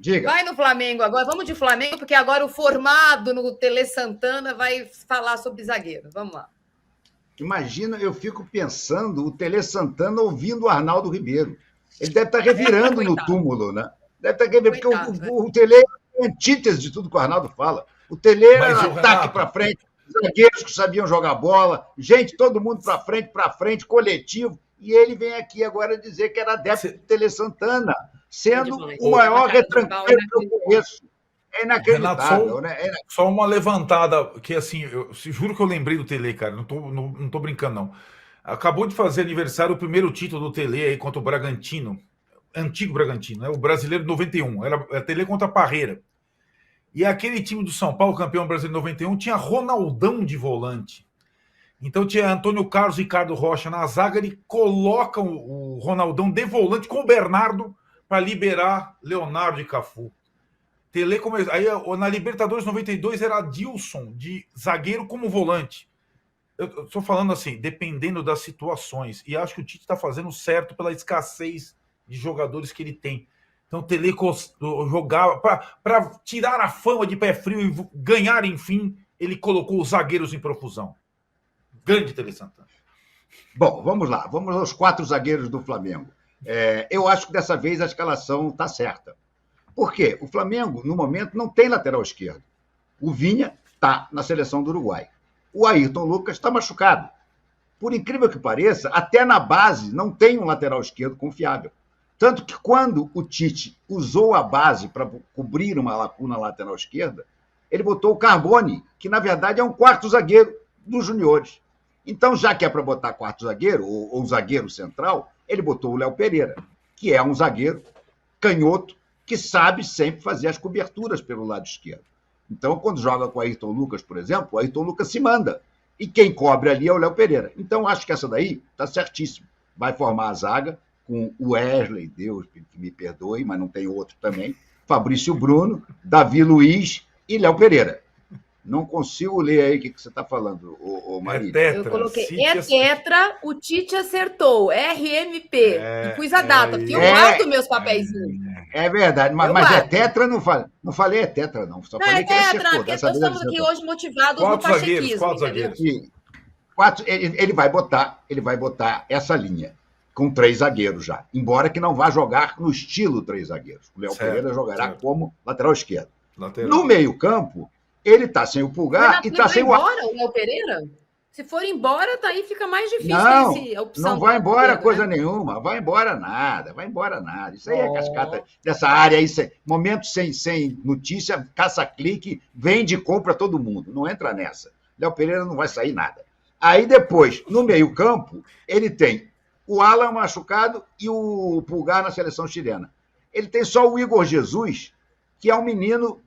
Diga. Vai no Flamengo agora. Vamos de Flamengo, porque agora o formado no Tele Santana vai falar sobre zagueiro. Vamos lá. Imagina, eu fico pensando o Tele Santana ouvindo o Arnaldo Ribeiro. Ele deve estar revirando no túmulo, né? Deve estar revirando, porque o Tele é a antítese de tudo que o Arnaldo fala. O Tele era ataque para frente, zagueiros que sabiam jogar bola, gente, todo mundo para frente, coletivo. E ele vem aqui agora dizer que era adepto do Tele Santana, sendo o maior retranqueiro que eu conheço. É inacreditável, Renato, só uma levantada, que assim, eu juro que eu lembrei do Tele, cara, não tô brincando, não. Acabou de fazer aniversário o primeiro título do Tele aí contra o Bragantino, antigo Bragantino, né? O brasileiro de 91, era Tele contra Parreira. E aquele time do São Paulo, campeão brasileiro de 91, tinha Ronaldão de volante. Então tinha Antônio Carlos e Ricardo Rocha na zaga, ele coloca o Ronaldão de volante com o Bernardo para liberar Leonardo e Cafu. Tele aí na Libertadores 92 era Adilson de zagueiro como volante. Eu estou falando assim, dependendo das situações. E acho que o Tite está fazendo certo pela escassez de jogadores que ele tem. Então o Tele jogava para tirar a fama de pé frio e ganhar, enfim, ele colocou os zagueiros em profusão. Grande Tele Santana. Bom, vamos lá. Vamos aos 4 zagueiros do Flamengo. Eu acho que dessa vez a escalação está certa. Por quê? O Flamengo, no momento, não tem lateral esquerdo. O Vinha está na seleção do Uruguai. O Ayrton Lucas está machucado. Por incrível que pareça, até na base não tem um lateral esquerdo confiável. Tanto que quando o Tite usou a base para cobrir uma lacuna lateral esquerda, ele botou o Carbone, que na verdade é um quarto zagueiro dos juniores. Então, já que é para botar quarto zagueiro, ou zagueiro central, ele botou o Léo Pereira, que é um zagueiro canhoto, que sabe sempre fazer as coberturas pelo lado esquerdo. Então, quando joga com o Ayrton Lucas, por exemplo, o Ayrton Lucas se manda. E quem cobre ali é o Léo Pereira. Então, acho que essa daí está certíssimo. Vai formar a zaga com o Wesley, Deus que me perdoe, mas não tem outro também, Fabrício Bruno, Davi Luiz e Léo Pereira. Não consigo ler aí o que você está falando, Marília. Eu coloquei tetra, o Tite acertou, RMP. E pus a data, porque eu guardo meus papeizinhos. É verdade, mas é tetra, não falei é tetra, não. Só falei que tetra, acertou. porque nós estamos aqui hoje motivados no pachequismo. Quatro zagueiros. Ele vai botar essa linha com 3 zagueiros já, embora que não vá jogar no estilo 3 zagueiros. O Léo Pereira jogará como lateral esquerdo. No meio-campo, ele está sem o Pulgar e está sem o... embora o Léo Pereira? Se for embora, tá aí fica mais difícil a opção. Não vai embora coisa nenhuma, vai embora nada. Isso aí é cascata dessa área aí, momento sem notícia, caça-clique, vende e compra todo mundo. Não entra nessa. Léo Pereira não vai sair nada. Aí depois, no meio-campo, ele tem o Alan machucado e o Pulgar na seleção chilena. Ele tem só o Igor Jesus, que é um menino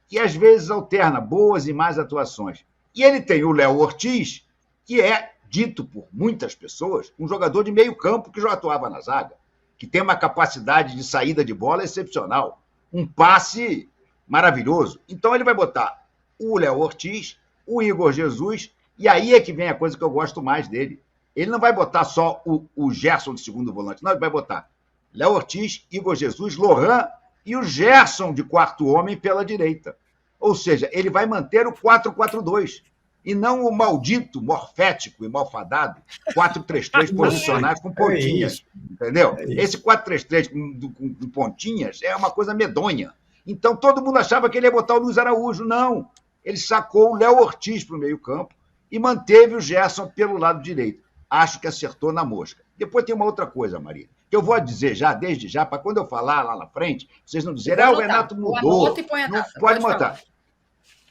que às vezes alterna boas e más atuações. E ele tem o Léo Ortiz, que é, dito por muitas pessoas, um jogador de meio campo que já atuava na zaga, que tem uma capacidade de saída de bola excepcional, um passe maravilhoso. Então ele vai botar o Léo Ortiz, o Igor Jesus, e aí é que vem a coisa que eu gosto mais dele. Ele não vai botar só o Gerson de segundo volante, não, ele vai botar Léo Ortiz, Igor Jesus, Lohan e o Gerson de quarto homem pela direita. Ou seja, ele vai manter o 4-4-2 e não o maldito, morfético e malfadado 4-3-3 posicionados com pontinhas. Entendeu? Esse 4-3-3 com pontinhas é uma coisa medonha. Então, todo mundo achava que ele ia botar o Luiz Araújo. Não. Ele sacou o Léo Ortiz para o meio-campo e manteve o Gerson pelo lado direito. Acho que acertou na mosca. Depois tem uma outra coisa, Maria, que eu vou dizer já, desde já, para quando eu falar lá na frente, vocês não dizerem, o Renato mudou. Não pode botar.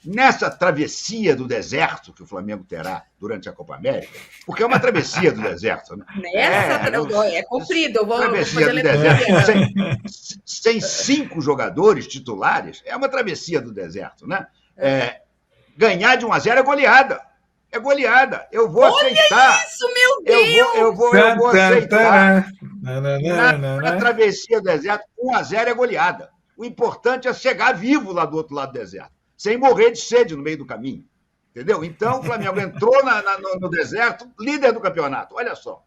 Nessa travessia do deserto que o Flamengo terá durante a Copa América, porque é uma travessia do deserto, né? É comprido, eu vou travessia do deserto. Sem 5 jogadores titulares, é uma travessia do deserto, né? Ganhar de 1-0 é goleada. É goleada. Eu vou aceitar. Olha isso, meu Deus! Eu vou aceitar. Na travessia do deserto, 1-0 é goleada. O importante é chegar vivo lá do outro lado do deserto, sem morrer de sede no meio do caminho. Entendeu? Então, o Flamengo entrou no deserto, líder do campeonato. Olha só.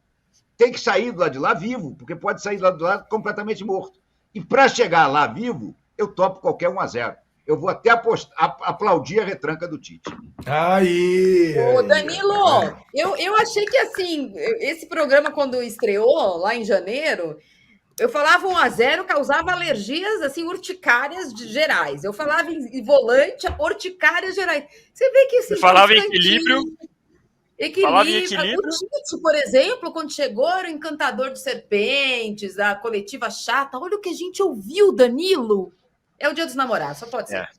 Tem que sair do lado de lá vivo, porque pode sair do lado de lá completamente morto. E para chegar lá vivo, eu topo qualquer 1-0. Eu vou até aplaudir a retranca do Tite. Aí! Ô, Danilo, eu achei que, assim, esse programa, quando estreou, lá em janeiro, eu falava 1-0, causava alergias, assim, urticárias gerais. Eu falava em volante, urticárias gerais. Você vê que, assim, você falava em equilíbrio. Falava em equilíbrio. O Tite, por exemplo, quando chegou, era o encantador de serpentes, a coletiva chata. Olha o que a gente ouviu, Danilo. É o Dia dos Namorados, só pode ser.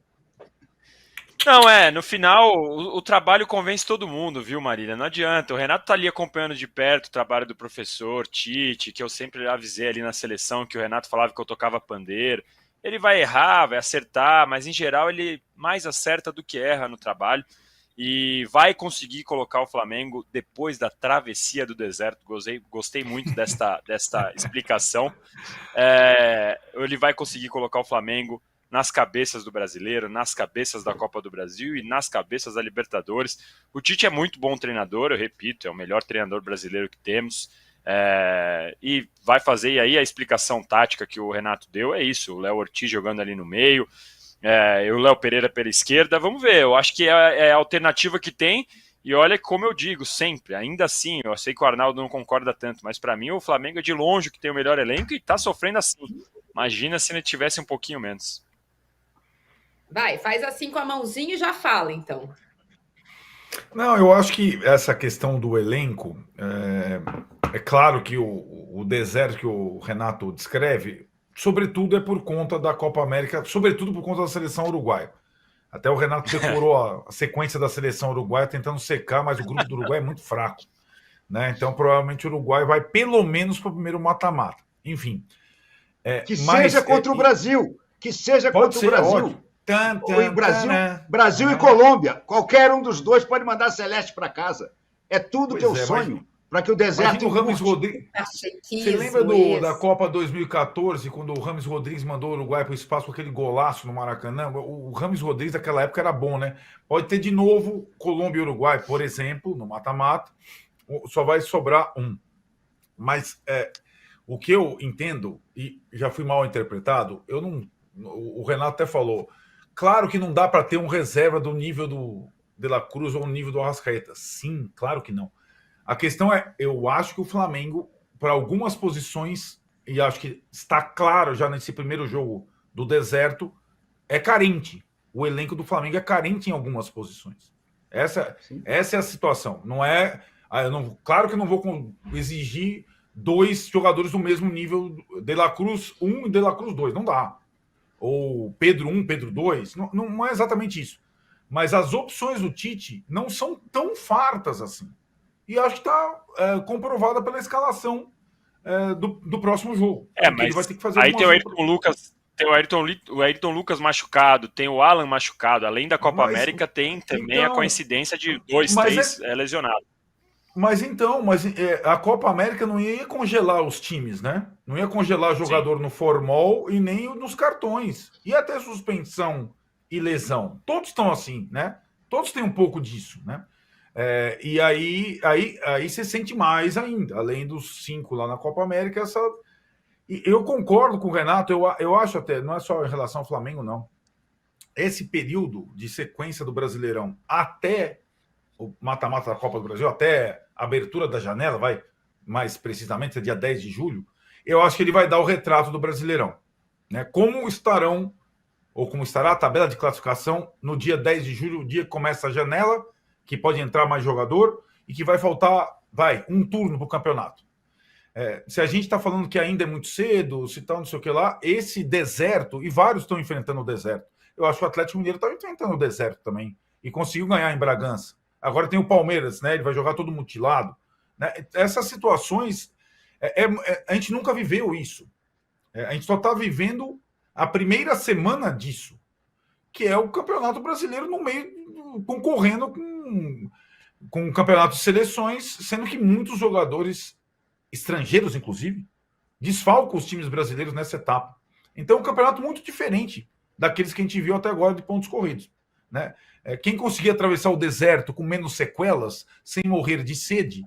Não, no final, o trabalho convence todo mundo, viu, Marília? Não adianta. O Renato tá ali acompanhando de perto o trabalho do professor Tite, que eu sempre avisei ali na seleção, que o Renato falava que eu tocava pandeiro. Ele vai errar, vai acertar, mas em geral ele mais acerta do que erra no trabalho. E vai conseguir colocar o Flamengo depois da travessia do deserto. Gostei muito desta explicação. Ele vai conseguir colocar o Flamengo nas cabeças do brasileiro, nas cabeças da Copa do Brasil e nas cabeças da Libertadores. O Tite é muito bom treinador, eu repito, é o melhor treinador brasileiro que temos. E vai fazer, e aí a explicação tática que o Renato deu é isso, o Léo Ortiz jogando ali no meio, e o Léo Pereira pela esquerda. Vamos ver, eu acho que é a alternativa que tem. E olha, como eu digo sempre, ainda assim, eu sei que o Arnaldo não concorda tanto, mas para mim o Flamengo é de longe que tem o melhor elenco e está sofrendo assim. Imagina se ele tivesse um pouquinho menos. Vai, faz assim com a mãozinha e já fala, então. Não, eu acho que essa questão do elenco, é claro que o deserto que o Renato descreve, sobretudo é por conta da Copa América, sobretudo por conta da seleção uruguaia. Até o Renato decorou a sequência da seleção uruguaia tentando secar, mas o grupo do Uruguai é muito fraco, né? Então provavelmente o Uruguai vai pelo menos para o primeiro mata-mata. Enfim. Que seja contra o Brasil. Que seja contra o Brasil. Brasil e Colômbia. Qualquer um dos dois pode mandar a Celeste para casa. É tudo teu sonho. Para que o deserto. O Rames Rodrigues. Você lembra da Copa 2014, quando o Rames Rodrigues mandou o Uruguai para o espaço com aquele golaço no Maracanã? O Rames Rodrigues daquela época era bom, né? Pode ter de novo Colômbia e Uruguai, por exemplo, no mata-mata. Só vai sobrar um. Mas o que eu entendo, e já fui mal interpretado, o Renato até falou. Claro que não dá para ter um reserva do nível do De La Cruz ou o nível do Arrascaeta. Sim, claro que não. A questão eu acho que o Flamengo, para algumas posições, e acho que está claro já nesse primeiro jogo do deserto, é carente. O elenco do Flamengo é carente em algumas posições. Essa é a situação. Não é. Claro que eu não vou exigir 2 jogadores do mesmo nível, De La Cruz 1 e De La Cruz 2. Não dá. Ou Pedro 1, Pedro 2, não é exatamente isso. Mas as opções do Tite não são tão fartas assim. E acho que está comprovada pela escalação do próximo jogo. Mas ele vai ter que fazer aí tem o Ayrton Lucas, tem o Ayrton Lucas machucado, tem o Alan machucado. Além da Copa América, tem também a coincidência de 2, 3 lesionados. Mas a Copa América não ia congelar os times, né? Não ia congelar jogador no formol e nem nos cartões. E até suspensão e lesão. Todos estão assim, né? Todos têm um pouco disso, né? E aí você sente mais ainda. Além dos 5 lá na Copa América, E eu concordo com o Renato, eu acho até, não é só em relação ao Flamengo, não. Esse período de sequência do Brasileirão até o mata-mata da Copa do Brasil, até a abertura da janela, mais precisamente, dia 10 de julho, eu acho que ele vai dar o retrato do Brasileirão. Né? Como estará a tabela de classificação no dia 10 de julho, o dia que começa a janela, que pode entrar mais jogador e que vai faltar, um turno para o campeonato. Se a gente está falando que ainda é muito cedo, se tal, não sei o que lá, esse deserto, e vários estão enfrentando o deserto. Eu acho que o Atlético Mineiro está enfrentando o deserto também, e conseguiu ganhar em Bragança. Agora tem o Palmeiras, né? Ele vai jogar todo mutilado. Né? Essas situações, a gente nunca viveu isso. A gente só está vivendo a primeira semana disso, que é o Campeonato Brasileiro no meio, concorrendo com o Campeonato de Seleções, sendo que muitos jogadores estrangeiros, inclusive, desfalcam os times brasileiros nessa etapa. Então, é um campeonato muito diferente daqueles que a gente viu até agora de pontos corridos. Né? Quem conseguir atravessar o deserto com menos sequelas, sem morrer de sede,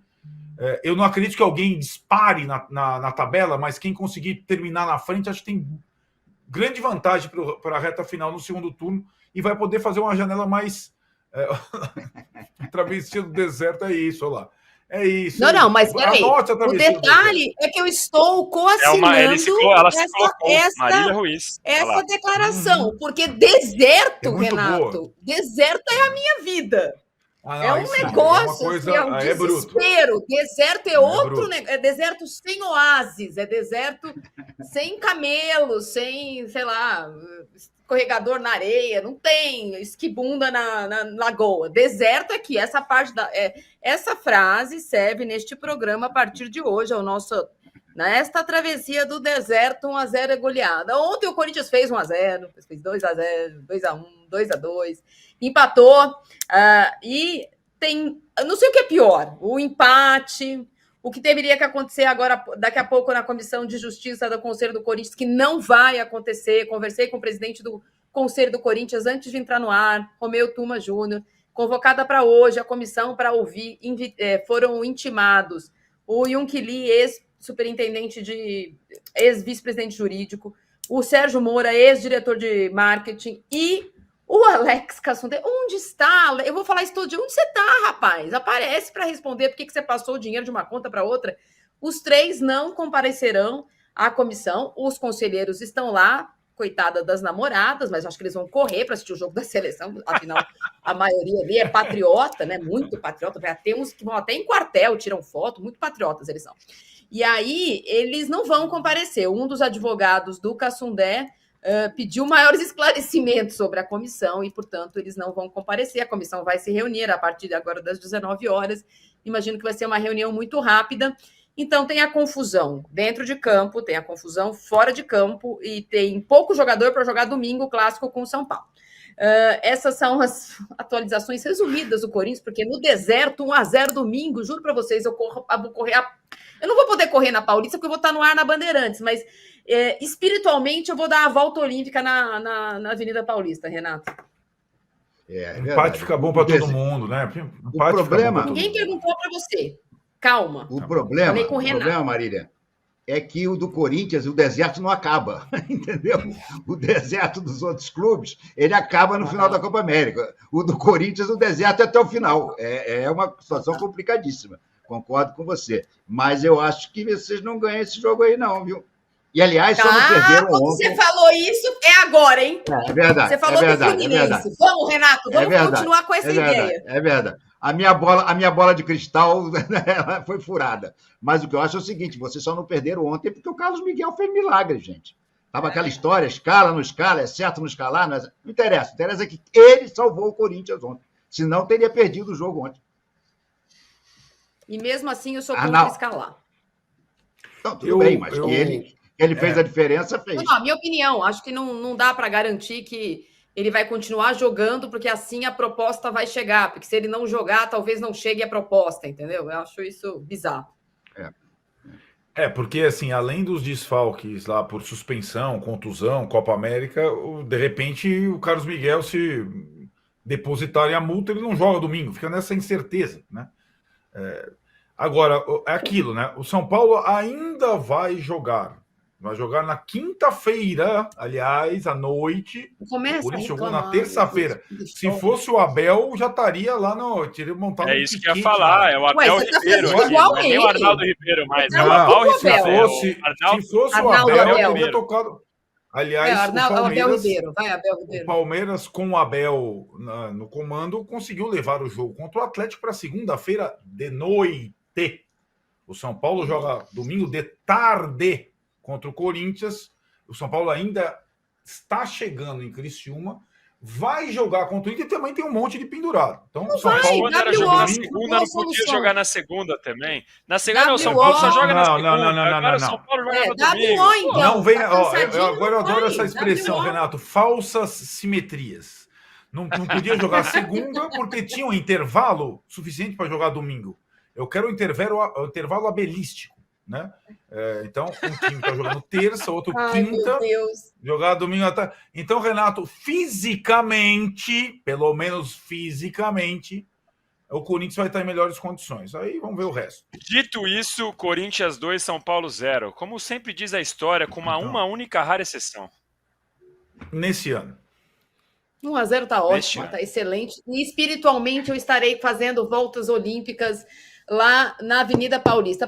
eu não acredito que alguém dispare na tabela, mas quem conseguir terminar na frente, acho que tem grande vantagem para a reta final no segundo turno e vai poder fazer uma janela mais travessia do deserto. É isso, olha lá. É isso. Não, mas peraí. O detalhe é que eu estou coassinando Marília Ruiz. Essa declaração, porque deserto, Renato, deserto é a minha vida. É um negócio, é um desespero. Deserto é outro negócio. É deserto sem oásis, é deserto sem camelos, sem, sei lá, escorregador na areia, não tem esquibunda na lagoa. Deserto é que essa parte essa frase serve neste programa a partir de hoje, é o nosso nesta travessia do deserto. 1-0 é goleada. Ontem o Corinthians fez 1-0, fez 2-0, 2-1, 2-2, empatou, e tem, não sei o que é pior, o empate, o que deveria que acontecer agora, daqui a pouco, na Comissão de Justiça do Conselho do Corinthians, que não vai acontecer. Conversei com o presidente do Conselho do Corinthians antes de entrar no ar, Romeu Tuma Júnior, convocada para hoje a comissão para ouvir, foram intimados o Yunque Lee, ex-superintendente ex-vice-presidente jurídico, o Sérgio Moura, ex-diretor de marketing, e o Alex Cassunde. Onde está? Eu vou falar isso todo dia. Onde você está, rapaz? Aparece para responder por que você passou o dinheiro de uma conta para outra. Os 3 não comparecerão à comissão. Os conselheiros estão lá, coitada das namoradas, mas acho que eles vão correr para assistir o jogo da seleção. Afinal, a maioria ali é patriota, né? Muito patriota. Tem uns que vão até em quartel, tiram foto, muito patriotas eles são. E aí, eles não vão comparecer. Um dos advogados do Cassundé pediu maiores esclarecimentos sobre a comissão e, portanto, eles não vão comparecer. A comissão vai se reunir a partir de agora das 19 horas. Imagino que vai ser uma reunião muito rápida. Então, tem a confusão dentro de campo, tem a confusão fora de campo e tem pouco jogador para jogar domingo o clássico com o São Paulo. Essas são as atualizações resumidas do Corinthians, porque no deserto, 1-0 domingo, juro para vocês, eu vou correr. Eu não vou poder correr na Paulista, porque eu vou estar no ar na Bandeirantes, mas espiritualmente eu vou dar a volta olímpica na Avenida Paulista, Renato. Empate fica bom para todo mundo, né? O problema... Ninguém perguntou para você. Calma. O problema, Marília, é que o do Corinthians, o deserto não acaba, entendeu? O deserto dos outros clubes, ele acaba no final da Copa América. O do Corinthians, o deserto é até o final. É uma situação complicadíssima. Concordo com você. Mas eu acho que vocês não ganham esse jogo aí, não, viu? E, aliás, só não perderam ontem. Você falou isso, é agora, hein? É verdade. Você falou do Fluminense. Vamos, Renato, vamos continuar com essa ideia. É verdade. A minha bola de cristal ela foi furada. Mas o que eu acho é o seguinte, vocês só não perderam ontem porque o Carlos Miguel fez milagre, gente. Tava aquela história, escala, não escala, é certo não escalar, não interessa. O que interessa é que ele salvou o Corinthians ontem. Senão, teria perdido o jogo ontem. E mesmo assim, eu sou contra escalar. Então, tudo bem, mas que ele fez a diferença, fez. Não, a minha opinião, acho que não dá para garantir que ele vai continuar jogando, porque assim a proposta vai chegar. Porque se ele não jogar, talvez não chegue a proposta, entendeu? Eu acho isso bizarro. Porque, assim, além dos desfalques lá por suspensão, contusão, Copa América, de repente o Carlos Miguel, se depositarem a multa, ele não joga domingo. Fica nessa incerteza, né? Agora, é aquilo, né? O São Paulo ainda vai jogar. Vai jogar na quinta-feira, aliás, à noite. Por isso jogou na terça-feira. Se fosse o Abel, já estaria lá no. Teria montado isso que eu ia falar, é o Abel Ribeiro. Não é nem o Arnaldo Ribeiro mais. É o Abel Ribeiro. Se fosse o Abel, teria tocado. Aliás, o Palmeiras, com o Abel no comando, conseguiu levar o jogo contra o Atlético para segunda-feira de noite. O São Paulo joga domingo de tarde contra o Corinthians. O São Paulo ainda está chegando em Criciúma. Vai jogar contra o Inter e também tem um monte de pendurado. Então, o São Paulo, quando era jogar na segunda, não podia jogar na segunda também. Na segunda, o São Paulo só joga na segunda. Agora o São Paulo joga no domingo. Então, não vem. Agora eu adoro essa expressão, Renato. Falsas simetrias. Não podia jogar segunda porque tinha um intervalo suficiente para jogar domingo. Eu quero o intervalo abelístico, né? Então, um time está jogando terça, outro quinta, jogar domingo. Então, Renato, fisicamente, pelo menos fisicamente, o Corinthians vai estar em melhores condições. Aí vamos ver o resto. Dito isso, Corinthians 2, São Paulo 0. Como sempre diz a história, com uma única rara exceção. nesse ano. 1-0 tá ótimo, tá excelente. E espiritualmente eu estarei fazendo voltas olímpicas lá na Avenida Paulista.